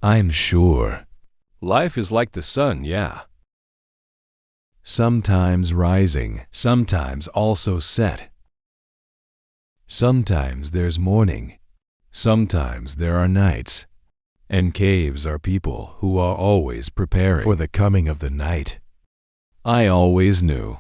I'm sure. Life is like the sun, yeah. Sometimes rising, sometimes also set. Sometimes there's morning, sometimes there are nights. And caves are people who are always preparing for the coming of the night. I always knew.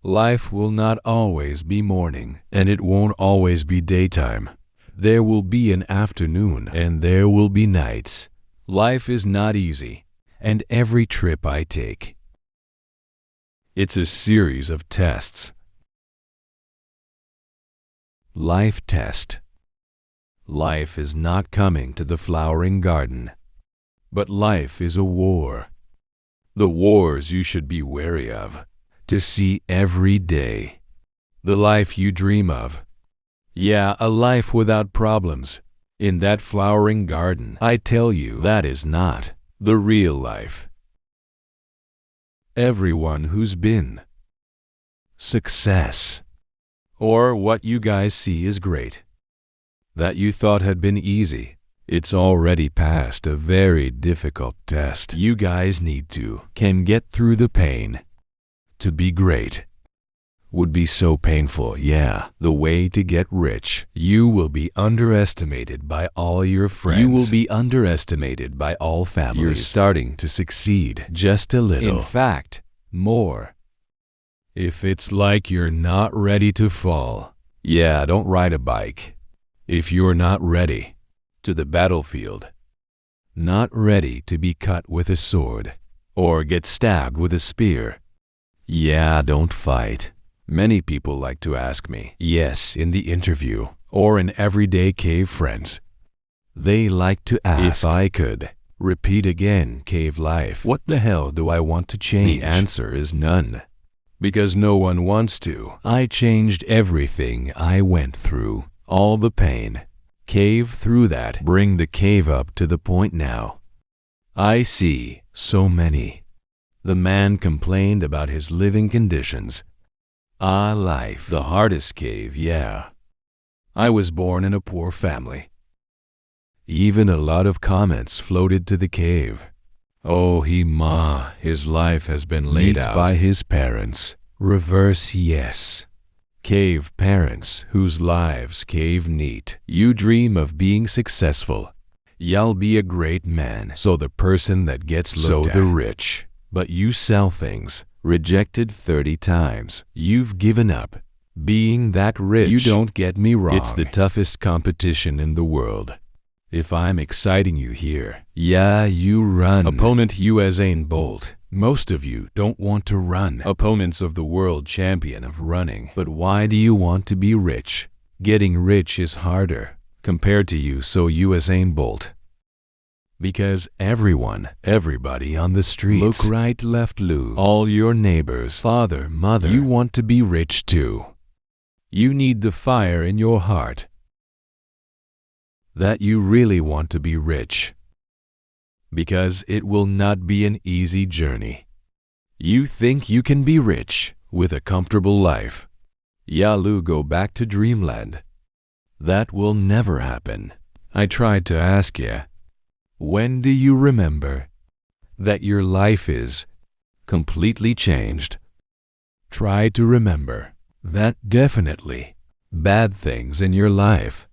Life will not always be morning, and it won't always be daytime. There will be an afternoon, and there will be nights. Life is not easy, and every trip I take, it's a series of tests. Life test. Life is not coming to the flowering garden, but life is a war. The wars you should be wary of, to see every day. The life you dream of. Yeah, a life without problems. In that flowering garden, I tell you, that is not the real life. Everyone who's been success, or what you guys see is great, that you thought had been easy, it's already passed a very difficult test. You guys need to can get through the pain. To be great would be so painful, yeah. The way to get rich. You will be underestimated by all your friends. You will be underestimated by all families. You're starting to succeed just a little. In fact, more. If it's like you're not ready to fall, yeah, don't ride a bike. If you're not ready to the battlefield, not ready to be cut with a sword or get stabbed with a spear, yeah, don't fight. Many people like to ask me, yes, in the interview or in everyday cave friends, they like to ask if I could repeat again cave life, what the hell do I want to change? The answer is none, because no one wants to. I changed everything I went through, all the pain. Cave through that, bring the cave up to the point now. I see so many. The man complained about his living conditions. Ah, life, the hardest cave, yeah. I was born in a poor family. Even a lot of comments floated to the cave. Oh, his life has been laid out by his parents. Reverse yes. Cave parents whose lives cave neat. You dream of being successful. Y'all be a great man. So the person that gets looked at. So the rich. But you sell things. Rejected 30 times. You've given up being that rich. You don't get me wrong. It's the toughest competition in the world. If I'm exciting you here, yeah, you run. Opponent Usain Bolt. Most of you don't want to run. Opponents of the world champion of running. But why do you want to be rich? Getting rich is harder compared to you, so Usain Bolt. Because everybody on the streets, look right, left, look, all your neighbors, father, mother, you want to be rich too. You need the fire in your heart that you really want to be rich, because it will not be an easy journey. You think you can be rich with a comfortable life. Yalu, go back to dreamland. That will never happen. I tried to ask you, when do you remember that your life is completely changed? Try to remember that definitely bad things in your life.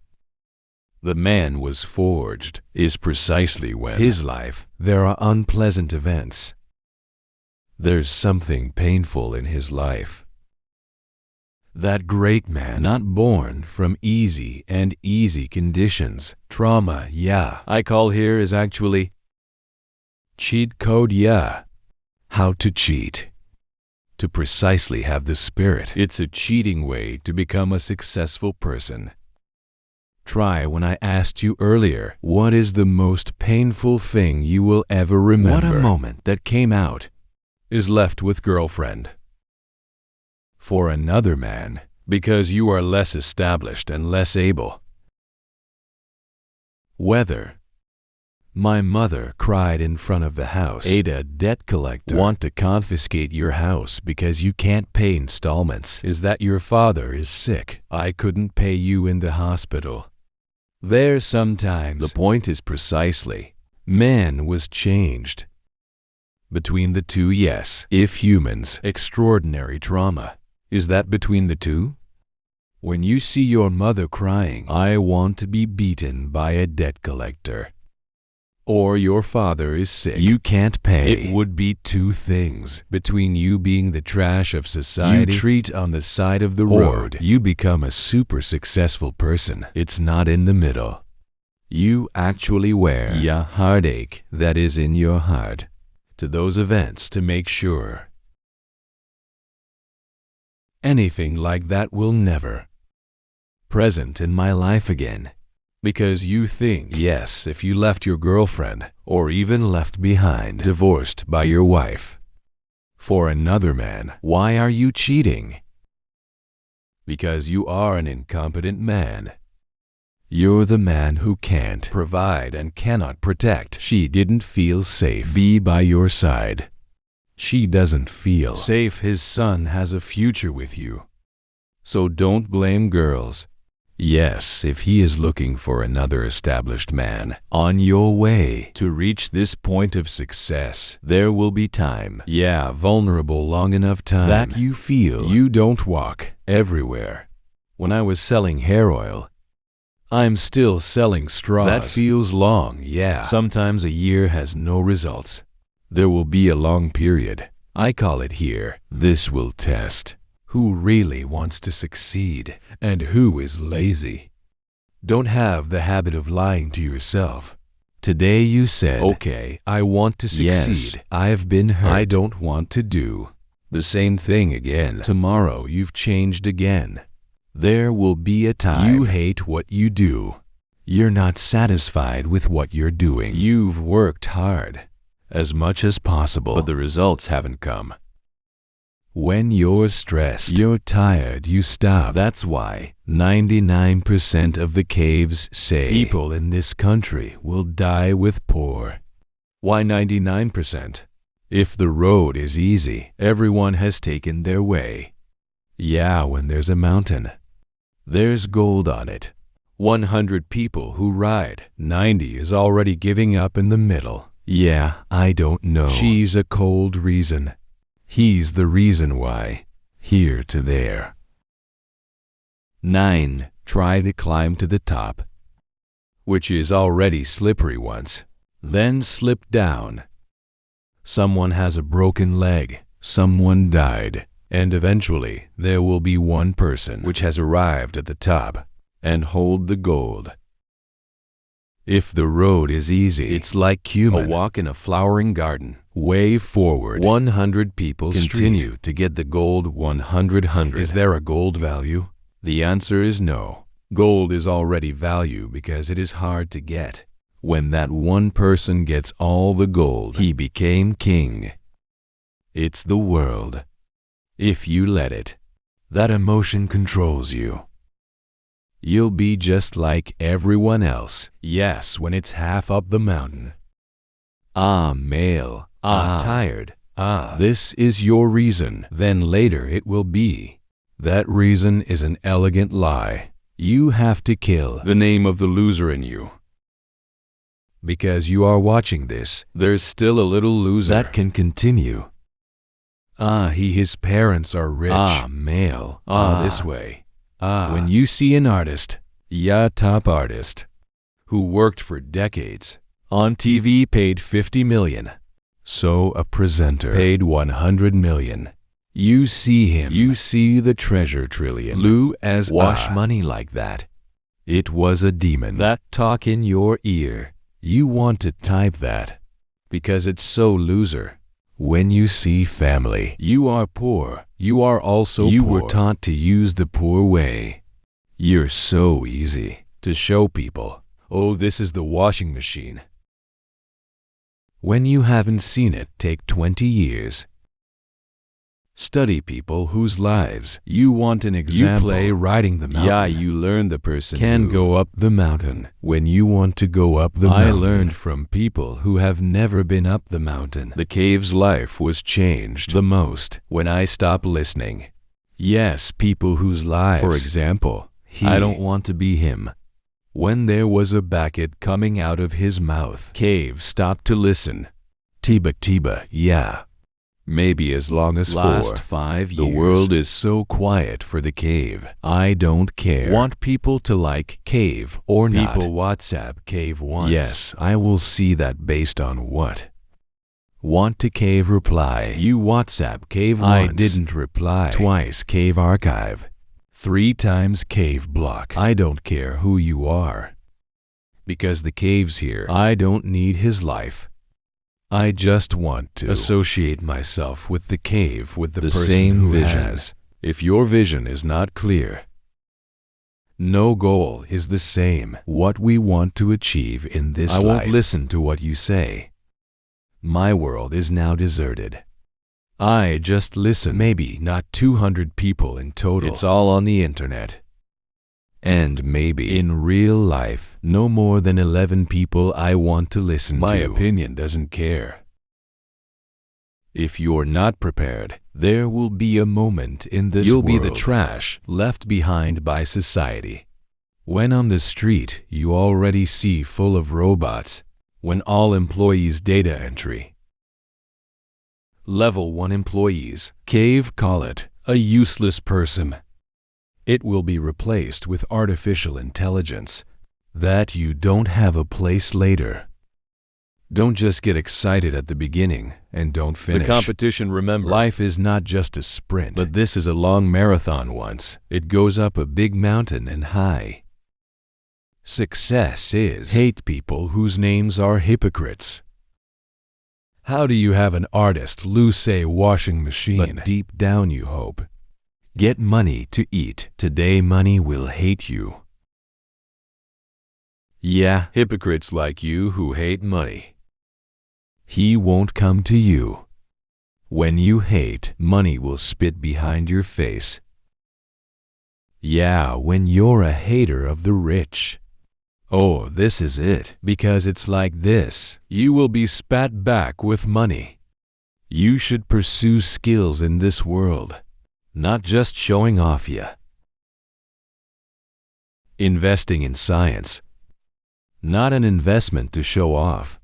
The man was forged is precisely when his life there are unpleasant events. There's something painful in his life. That great man not born from easy conditions. Trauma, yeah. I call here is actually cheat code, yeah. How to cheat. To precisely have the spirit. It's a cheating way to become a successful person. Try when I asked you earlier, what is the most painful thing you will ever remember? What a moment that came out is left with girlfriend. For another man, because you are less established and less able. Weather. My mother cried in front of the house. Ada, debt collector, want to confiscate your house because you can't pay installments. Is that your father is sick? I couldn't pay you in the hospital. There sometimes. The point is precisely Man was changed. Between the two, yes. If humans, extraordinary trauma. Is that between the two? When you see your mother crying, I want to be beaten by a debt collector. Or your father is sick, you can't pay. It would be two things. Between you being the trash of society, you treat on the side of the road, you become a super successful person. It's not in the middle. You actually wear your heartache that is in your heart to those events to make sure. Anything like that will never present in my life again. Because you think, yes, if you left your girlfriend, or even left behind, divorced by your wife, for another man, why are you cheating? Because you are an incompetent man. You're the man who can't provide and cannot protect. She didn't feel safe. Be by your side. She doesn't feel safe. His son has a future with you. So don't blame girls. Yes, if he is looking for another established man, on your way to reach this point of success, there will be time. Yeah, vulnerable long enough time that you feel you don't walk everywhere. When I was selling hair oil, I'm still selling straws. That feels long, yeah. Sometimes a year has no results. There will be a long period. I call it here. This will test who really wants to succeed and who is lazy. Don't have the habit of lying to yourself. Today you said, okay, I want to succeed. Yes, I've been hurt. I don't want to do the same thing again. Tomorrow you've changed again. There will be a time you hate what you do. You're not satisfied with what you're doing. You've worked hard, as much as possible, but the results haven't come. When you're stressed, you're tired, you stop. That's why 99% of the caves say people in this country will die with poor. Why 99%? If the road is easy, everyone has taken their way. Yeah, when there's a mountain, there's gold on it. 100 people who ride, 90 is already giving up in the middle. Yeah, I don't know. She's a cold reason. He's the reason why. Here to there. 9. Try to climb to the top, which is already slippery once. Then slip down. Someone has a broken leg. Someone died. And eventually there will be one person which has arrived at the top and hold the gold. If the road is easy, it's like human. A walk in a flowering garden. Wave forward. 100 people continue to get the gold 100. Is there a gold value? The answer is no. Gold is already value because it is hard to get. When that one person gets all the gold, he became king. It's the world. If you let it, that emotion controls you. You'll be just like everyone else. Yes, when it's half up the mountain. Ah, male. Ah, tired. Ah, this is your reason. Then later it will be. That reason is an elegant lie. You have to kill the name of the loser in you. Because you are watching this, there's still a little loser that can continue. Ah, his parents are rich. Ah, male. Ah, this way. Ah, when you see an artist, top artist, who worked for decades, on TV paid 50 million, so a presenter paid 100 million. You see him, you see the treasure trillion. Lou as wash money like that. It was a demon. That talk in your ear, you want to type that, because it's so loser. When you see family, you are poor. You are also poor. You were taught to use the poor way. You're so easy to show people, oh, this is the washing machine. When you haven't seen it take 20 years. Study people whose lives you want an example. You play riding the mountain. Yeah, you learn the person can go up the mountain when you want to go up the mountain. I learned from people who have never been up the mountain. The cave's life was changed the most when I stopped listening. Yes, people whose lives, for example, I don't want to be him. When there was a bucket coming out of his mouth, Cave stopped to listen. Tiba, yeah. Maybe as long as Last 5 years. The world is so quiet for the Cave. I don't care. Want people to like Cave or not. People WhatsApp Cave once. Yes, I will see that based on what? Want to Cave reply. You WhatsApp Cave once. I didn't reply. Twice Cave archive. 3 times Cave block. I don't care who you are. Because the Cave's here. I don't need his life. I just want to associate myself with the Cave, with the person same who vision. Has. If your vision is not clear, no goal is the same. What we want to achieve in this life. I won't listen to what you say. My world is now deserted. I just listen. Maybe not 200 people in total. It's all on the internet. And maybe in real life, no more than 11 people I want to listen to. My opinion doesn't care. If you're not prepared, there will be a moment in this world. You'll be the trash left behind by society. When on the street, you already see full of robots. When all employees data entry. Level 1 employees, Cave call it a useless person. It will be replaced with artificial intelligence, that you don't have a place later. Don't just get excited at the beginning and don't finish. The competition, remember. Life is not just a sprint, but this is a long marathon once. It goes up a big mountain and high. Success is hate people whose names are hypocrites. How do you have an artist lose a washing machine, but deep down you hope? Get money to eat. Today money will hate you. Yeah, hypocrites like you who hate money. He won't come to you. When you hate, money will spit behind your face. Yeah, when you're a hater of the rich. Oh, this is it. Because it's like this. You will be spat back with money. You should pursue skills in this world. Not just showing off ya. Investing in science. Not an investment to show off.